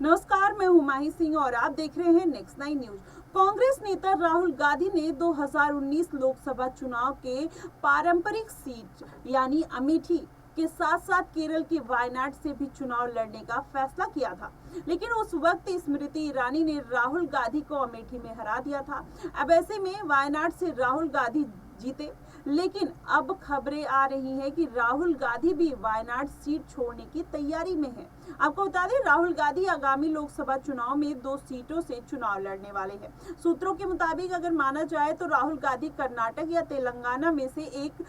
नमस्कार, मैं हुमाही सिंह और आप देख रहे हैं नेक्स्ट 9 न्यूज। कांग्रेस नेता राहुल गांधी ने 2019 लोकसभा चुनाव के पारंपरिक सीट यानी अमेठी के साथ साथ केरल के वायनाड से भी चुनाव लड़ने का फैसला किया था, लेकिन उस वक्त स्मृति ईरानी ने राहुल गांधी को अमेठी में हरा दिया था। अब ऐसे में वायनाड से राहुल गांधी जीते, लेकिन अब खबरें आ रही हैं कि राहुल गांधी भी वायनाड सीट छोड़ने की तैयारी में है। आपको बता दें, राहुल गांधी आगामी लोकसभा चुनाव में 2 सीटों से चुनाव लड़ने वाले हैं। सूत्रों के मुताबिक अगर माना जाए तो राहुल गांधी कर्नाटक या तेलंगाना में से एक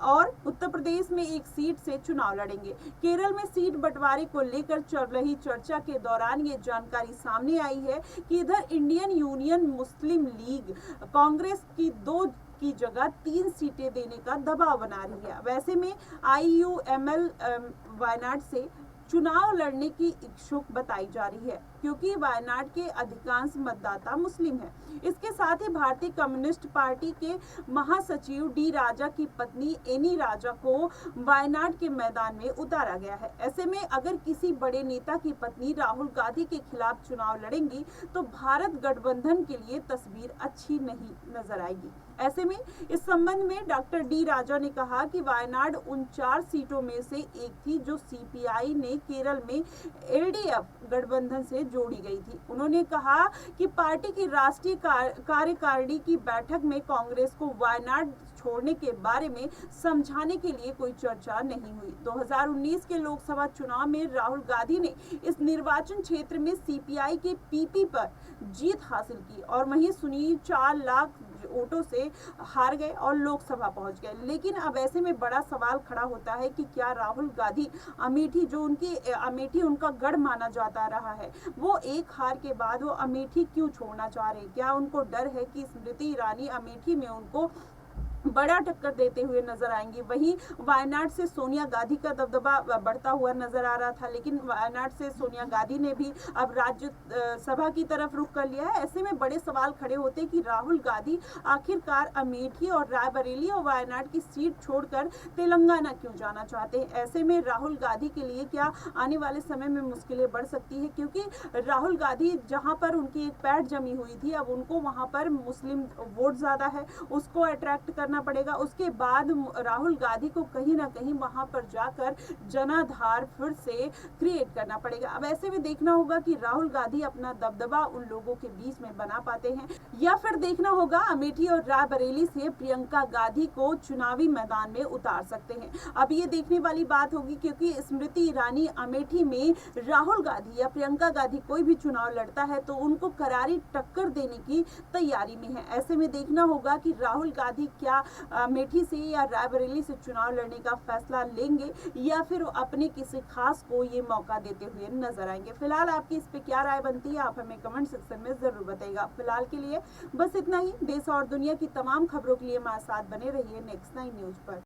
और उत्तर प्रदेश में एक सीट से चुनाव लड़ेंगे। केरल में सीट बंटवारे को लेकर चल रही चर्चा के दौरान ये जानकारी सामने आई है कि इधर इंडियन यूनियन मुस्लिम लीग कांग्रेस की 2 की जगह 3 सीटें देने का दबाव बना रही है। वैसे में IUML वायनाड से चुनाव लड़ने की इच्छुक बताई जा रही है, क्योंकि वायनाड के अधिकांश मतदाता मुस्लिम हैं। इसके साथ ही भारतीय कम्युनिस्ट पार्टी के महासचिव डी राजा की पत्नी एनी राजा को वायनाड के मैदान में उतारा गया है। ऐसे में अगर किसी बड़े नेता की पत्नी राहुल गांधी के खिलाफ चुनाव लड़ेंगी तो भारत गठबंधन के लिए तस्वीर अच्छी नहीं नजर आएगी। ऐसे में इस संबंध में डॉक्टर डी राजा ने कहा कि वायनाड उन 4 सीटों में से एक थी जो CPI ने केरल में LDF गठबंधन से जोड़ी गई थी। उन्होंने कहा कि पार्टी की राष्ट्रीय कार्यकारिणी की बैठक में कांग्रेस को वायनाड छोड़ने के बारे में समझाने के लिए कोई चर्चा नहीं हुई। 2019 के लोकसभा चुनाव में राहुल गांधी ने इस निर्वाचन क्षेत्र में CPI के PP पर जीत हासिल की और वहीं सुनील 4 लाख वोटों से हार गए और लोकसभा पहुंच गए। लेकिन अब ऐसे में बड़ा सवाल खड़ा होता है कि क्या राहुल गांधी अमेठी उनका गढ़ माना जाता रहा है, वो एक हार के बाद वो अमेठी क्यों छोड़ना चाह रहे हैं? क्या उनको डर है कि स्मृति ईरानी अमेठी में उनको बड़ा टक्कर देते हुए नजर आएंगी? वहीं वायनाड से सोनिया गांधी का दबदबा बढ़ता हुआ नजर आ रहा था, लेकिन वायनाड से सोनिया गांधी ने भी अब राज्य सभा की तरफ रुख कर लिया है। ऐसे में बड़े सवाल खड़े होते हैं कि राहुल गांधी आखिरकार अमेठी और रायबरेली और वायनाड की सीट छोड़कर तेलंगाना क्यों जाना चाहते हैं? ऐसे में राहुल गांधी के लिए क्या आने वाले समय में मुश्किलें बढ़ सकती है, क्योंकि राहुल गांधी जहां पर उनकी एक पैठ जमी हुई थी, अब उनको वहां पर मुस्लिम वोट ज्यादा है, उसको अट्रैक्ट करना पड़ेगा। उसके बाद राहुल गांधी को कहीं ना कहीं वहां पर जाकर जनाधार फिर से क्रिएट करना पड़ेगा। अब ऐसे में देखना होगा कि राहुल गांधी अपना दबदबा उन लोगों के बीच में बना पाते हैं, या फिर देखना होगा अमेठी और रायबरेली से प्रियंका गांधी को चुनावी मैदान में उतार सकते हैं। अब ये देखने वाली बात होगी, क्योंकि स्मृति ईरानी अमेठी में राहुल गांधी या प्रियंका गांधी कोई भी चुनाव लड़ता है तो उनको करारी टक्कर देने की तैयारी में है। ऐसे में देखना होगा कि राहुल गांधी क्या अमेठी से या रायबरेली से चुनाव लड़ने का फैसला लेंगे, या फिर अपने किसी खास को ये मौका देते हुए नजर आएंगे। फिलहाल आपकी इस पे क्या राय बनती है, आप हमें कमेंट सेक्शन में जरूर बताइएगा। फिलहाल के लिए बस इतना ही। देश और दुनिया की तमाम खबरों के लिए हमारे साथ बने रहिए नेक्स्ट 9 न्यूज पर।